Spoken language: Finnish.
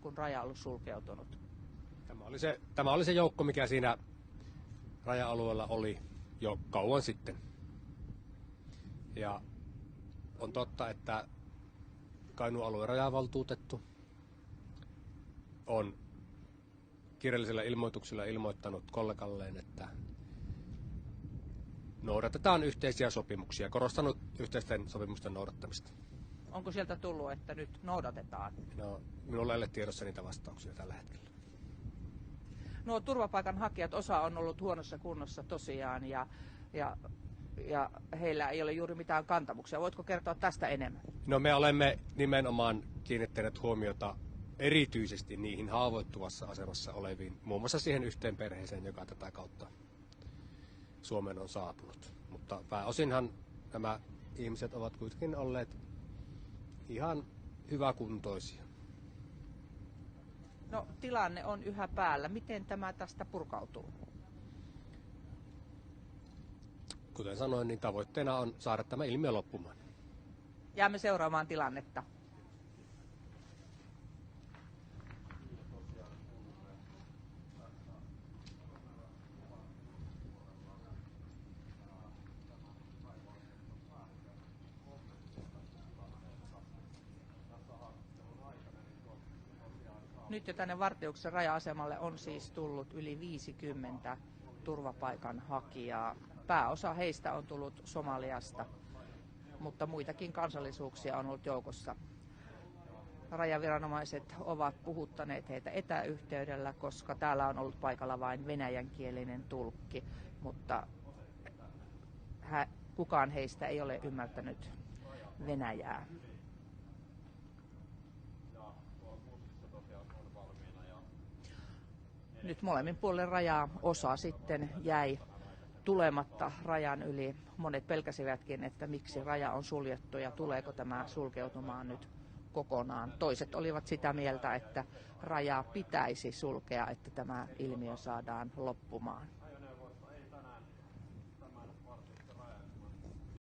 kun raja on ollut sulkeutunut. Tämä oli se joukko, mikä siinä raja-alueella oli jo kauan sitten. Ja on totta, että Kainuun alueen rajavaltuutettu on kirjallisella ilmoituksella ilmoittanut kollegalleen, että noudatetaan yhteisiä sopimuksia, korostanut yhteisten sopimusten noudattamista. Onko sieltä tullut, että nyt noudatetaan? No, minulla ei ole tiedossa niitä vastauksia tällä hetkellä. Nuo turvapaikanhakijat, osa on ollut huonossa kunnossa tosiaan ja heillä ei ole juuri mitään kantamuksia. Voitko kertoa tästä enemmän? No, me olemme nimenomaan kiinnittäneet huomiota erityisesti niihin haavoittuvassa asemassa oleviin, muun muassa siihen yhteen perheeseen, joka tätä kautta Suomeen on saapunut. Mutta pääosinhan nämä ihmiset ovat kuitenkin olleet ihan hyväkuntoisia. No, tilanne on yhä päällä. Miten tämä tästä purkautuu? Kuten sanoin, niin tavoitteena on saada tämä ilmiö loppumaan. Jäämme seuraamaan tilannetta. Nyt jo tänne Vartiuksen raja-asemalle on siis tullut yli 50 turvapaikanhakijaa. Pääosa heistä on tullut Somaliasta, mutta muitakin kansallisuuksia on ollut joukossa. Rajaviranomaiset ovat puhuttaneet heitä etäyhteydellä, koska täällä on ollut paikalla vain venäjänkielinen tulkki, mutta kukaan heistä ei ole ymmärtänyt venäjää. Nyt molemmin puolin rajaa osa sitten jäi tulematta rajan yli. Monet pelkäsivätkin, että miksi raja on suljettu ja tuleeko tämä sulkeutumaan nyt kokonaan. Toiset olivat sitä mieltä, että rajaa pitäisi sulkea, että tämä ilmiö saadaan loppumaan.